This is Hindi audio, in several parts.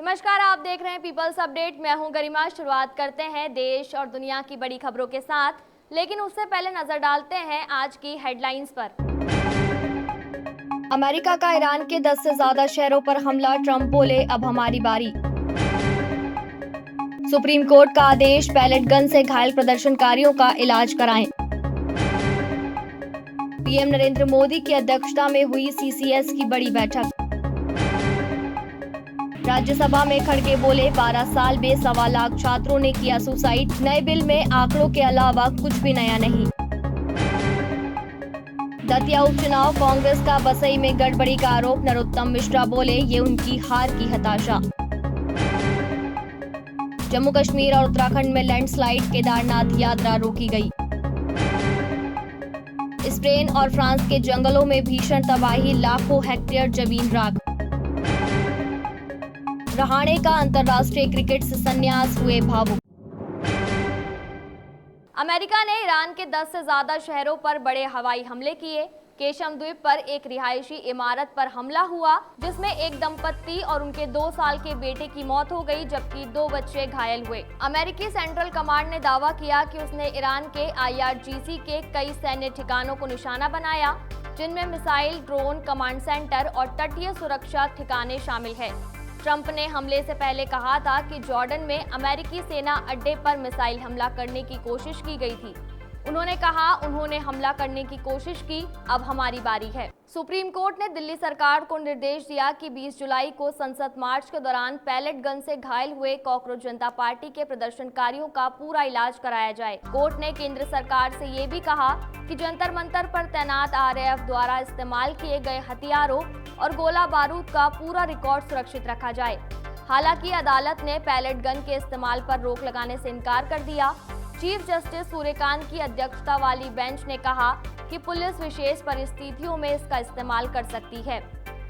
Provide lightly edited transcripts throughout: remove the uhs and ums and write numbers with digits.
नमस्कार, आप देख रहे हैं पीपल्स अपडेट। मैं हूं गरिमा। शुरुआत करते हैं देश और दुनिया की बड़ी खबरों के साथ, लेकिन उससे पहले नजर डालते हैं आज की हेडलाइंस पर। अमेरिका का ईरान के 10 से ज्यादा शहरों पर हमला, ट्रंप बोले अब हमारी बारी। सुप्रीम कोर्ट का आदेश, पैलेट गन से घायल प्रदर्शनकारियों का इलाज कराएं। पीएम नरेंद्र मोदी की अध्यक्षता में हुई सीसीएस की बड़ी बैठक। राज्यसभा में खड़गे बोले 12 साल में 1.25 लाख छात्रों ने किया सुसाइड, नए बिल में आंकड़ों के अलावा कुछ भी नया नहीं। दतिया उपचुनाव, कांग्रेस का बसई में गड़बड़ी का आरोप, नरोत्तम मिश्रा बोले ये उनकी हार की हताशा। जम्मू कश्मीर और उत्तराखंड में लैंडस्लाइड, केदारनाथ यात्रा रोकी गई। स्पेन और फ्रांस के जंगलों में भीषण तबाही, लाखों हेक्टेयर जमीन राख। रहाणे का अंतर्राष्ट्रीय क्रिकेट से संन्यास, हुए भावुक। अमेरिका ने ईरान के 10 से ज्यादा शहरों पर बड़े हवाई हमले किए। केशम द्वीप पर एक रिहायशी इमारत पर हमला हुआ, जिसमें एक दंपत्ति और उनके 2 साल के बेटे की मौत हो गई, जबकि 2 बच्चे घायल हुए। अमेरिकी सेंट्रल कमांड ने दावा किया कि उसने ईरान के IRGC के कई सैन्य ठिकानों को निशाना बनाया, जिनमें मिसाइल, ड्रोन, कमांड सेंटर और तटीय सुरक्षा ठिकाने शामिल है। ट्रंप ने हमले से पहले कहा था कि जॉर्डन में अमेरिकी सेना अड्डे पर मिसाइल हमला करने की कोशिश की गई थी। उन्होंने कहा, उन्होंने हमला करने की कोशिश की, अब हमारी बारी है। सुप्रीम कोर्ट ने दिल्ली सरकार को निर्देश दिया कि 20 जुलाई को संसद मार्च के दौरान पैलेट गन से घायल हुए कॉकरोच जनता पार्टी के प्रदर्शनकारियों का पूरा इलाज कराया जाए। कोर्ट ने केंद्र सरकार से ये भी कहा कि जंतर मंतर पर तैनात RAF द्वारा इस्तेमाल किए गए हथियारों और गोला बारूद का पूरा रिकॉर्ड सुरक्षित रखा जाए। हालांकि अदालत ने पैलेट गन के इस्तेमाल पर रोक लगाने से इनकार कर दिया। चीफ जस्टिस सूर्यकांत की अध्यक्षता वाली बेंच ने कहा कि पुलिस विशेष परिस्थितियों में इसका इस्तेमाल कर सकती है।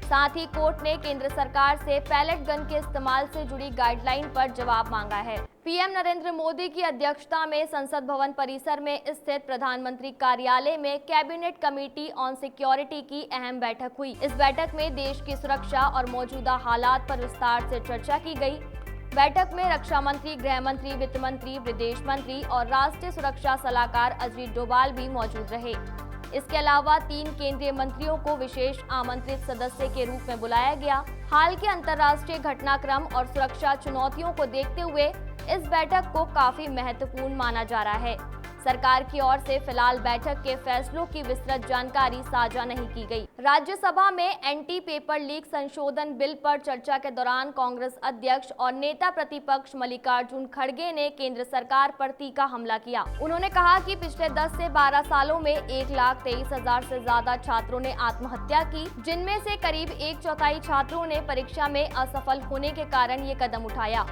साथ ही कोर्ट ने केंद्र सरकार से पैलेट गन के इस्तेमाल से जुड़ी गाइडलाइन पर जवाब मांगा है। पीएम नरेंद्र मोदी की अध्यक्षता में संसद भवन परिसर में स्थित प्रधानमंत्री कार्यालय में कैबिनेट कमेटी ऑन सिक्योरिटी की अहम बैठक हुई। इस बैठक में देश की सुरक्षा और मौजूदा हालात पर विस्तार से चर्चा की गई। बैठक में रक्षा मंत्री, गृह मंत्री, वित्त मंत्री, विदेश मंत्री और राष्ट्रीय सुरक्षा सलाहकार अजीत डोभाल भी मौजूद रहे। इसके अलावा 3 केंद्रीय मंत्रियों को विशेष आमंत्रित सदस्य के रूप में बुलाया गया। हाल के अंतर्राष्ट्रीय घटनाक्रम और सुरक्षा चुनौतियों को देखते हुए इस बैठक को काफी महत्वपूर्ण माना जा रहा है। सरकार की ओर से फिलहाल बैठक के फैसलों की विस्तृत जानकारी साझा नहीं की गई। राज्यसभा में एंटी पेपर लीक संशोधन बिल पर चर्चा के दौरान कांग्रेस अध्यक्ष और नेता प्रतिपक्ष मल्लिकार्जुन खड़गे ने केंद्र सरकार पर तीखा हमला किया। उन्होंने कहा कि पिछले 10 से 12 सालों में 1,23,000 से ज्यादा छात्रों ने आत्महत्या की, जिनमें से करीब 1/4 छात्रों ने परीक्षा में असफल होने के कारण ये कदम उठाया।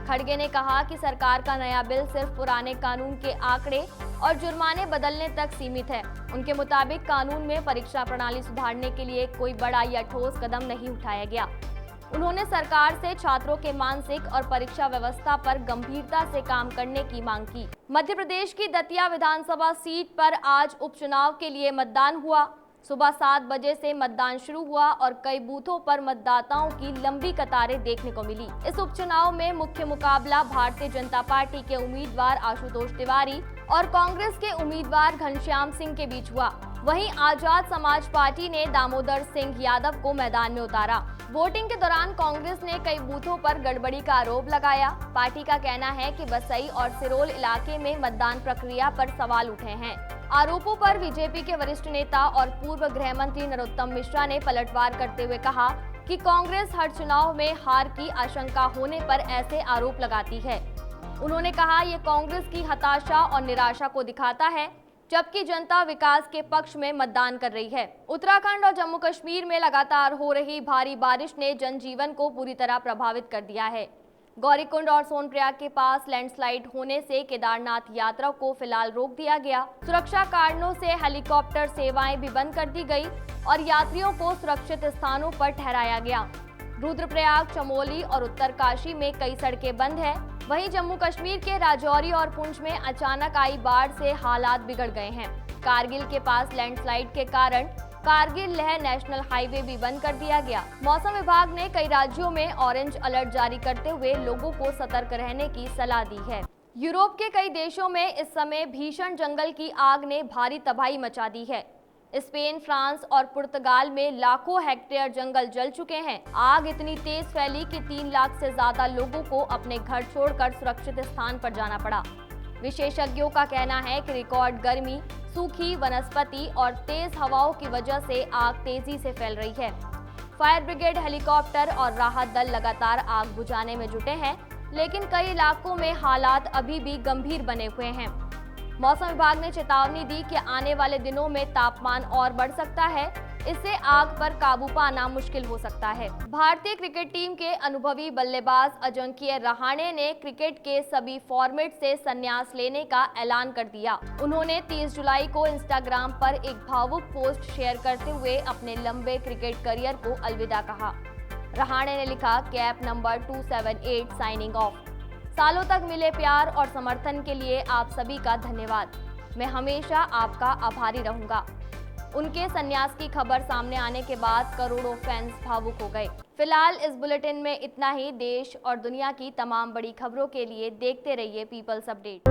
खड़गे ने कहा कि सरकार का नया बिल सिर्फ पुराने कानून के आंकड़े और जुर्माने बदलने तक सीमित है। उनके मुताबिक कानून में परीक्षा प्रणाली सुधारने के लिए कोई बड़ा या ठोस कदम नहीं उठाया गया। उन्होंने सरकार से छात्रों के मानसिक और परीक्षा व्यवस्था पर गंभीरता से काम करने की मांग की। मध्य प्रदेश की दतिया विधानसभा सीट पर आज उपचुनाव के लिए मतदान हुआ। सुबह 7 बजे से मतदान शुरू हुआ और कई बूथों पर मतदाताओं की लंबी कतारें देखने को मिली। इस उपचुनाव में मुख्य मुकाबला भारतीय जनता पार्टी के उम्मीदवार आशुतोष तिवारी और कांग्रेस के उम्मीदवार घनश्याम सिंह के बीच हुआ। वहीं आजाद समाज पार्टी ने दामोदर सिंह यादव को मैदान में उतारा। वोटिंग के दौरान कांग्रेस ने कई बूथों पर गड़बड़ी का आरोप लगाया। पार्टी का कहना है कि बसई और सिरोल इलाके में मतदान प्रक्रिया पर सवाल उठे हैं। आरोपों पर बीजेपी के वरिष्ठ नेता और पूर्व गृह मंत्री नरोत्तम मिश्रा ने पलटवार करते हुए कहा कि कांग्रेस हर चुनाव में हार की आशंका होने पर ऐसे आरोप लगाती है। उन्होंने कहा, ये कांग्रेस की हताशा और निराशा को दिखाता है, जबकि जनता विकास के पक्ष में मतदान कर रही है। उत्तराखंड और जम्मू कश्मीर में लगातार हो रही भारी बारिश ने जनजीवन को पूरी तरह प्रभावित कर दिया है। गौरीकुंड और सोनप्रयाग के पास लैंडस्लाइड होने से केदारनाथ यात्रा को फिलहाल रोक दिया गया। सुरक्षा कारणों से हेलीकॉप्टर सेवाएं भी बंद कर दी गई और यात्रियों को सुरक्षित स्थानों पर ठहराया गया। रुद्रप्रयाग, चमोली और उत्तरकाशी में कई सड़कें बंद हैं। वहीं जम्मू कश्मीर के राजौरी और पुंछ में अचानक आई बाढ़ से हालात बिगड़ गए हैं। कारगिल के पास लैंडस्लाइड के कारण कारगिल लेह नेशनल हाईवे भी बंद कर दिया गया। मौसम विभाग ने कई राज्यों में ऑरेंज अलर्ट जारी करते हुए लोगों को सतर्क रहने की सलाह दी है। यूरोप के कई देशों में इस समय भीषण जंगल की आग ने भारी तबाही मचा दी है। स्पेन, फ्रांस और पुर्तगाल में लाखों हेक्टेयर जंगल जल चुके हैं। आग इतनी तेज फैली कि 3 लाख से ज्यादा लोगों को अपने घर छोड़कर सुरक्षित स्थान पर जाना पड़ा। विशेषज्ञों का कहना है कि रिकॉर्ड गर्मी, सूखी वनस्पति और तेज हवाओं की वजह से आग तेजी से फैल रही है। फायर ब्रिगेड, हेलीकॉप्टर और राहत दल लगातार आग बुझाने में जुटे हैं, लेकिन कई इलाकों में हालात अभी भी गंभीर बने हुए हैं। मौसम विभाग ने चेतावनी दी कि आने वाले दिनों में तापमान और बढ़ सकता है। इससे आग पर काबू पाना मुश्किल हो सकता है। भारतीय क्रिकेट टीम के अनुभवी बल्लेबाज अजिंक्य रहाणे ने क्रिकेट के सभी फॉर्मेट से संन्यास लेने का ऐलान कर दिया। उन्होंने 30 जुलाई को इंस्टाग्राम पर एक भावुक पोस्ट शेयर करते हुए अपने लंबे क्रिकेट करियर को अलविदा कहा। रहाणे ने लिखा, कैप नंबर 278 साइनिंग ऑफ। सालों तक मिले प्यार और समर्थन के लिए आप सभी का धन्यवाद। मैं हमेशा आपका आभारी रहूंगा। उनके संन्यास की खबर सामने आने के बाद करोड़ों फैंस भावुक हो गए। फिलहाल इस बुलेटिन में इतना ही। देश और दुनिया की तमाम बड़ी खबरों के लिए देखते रहिए पीपल्स अपडेट।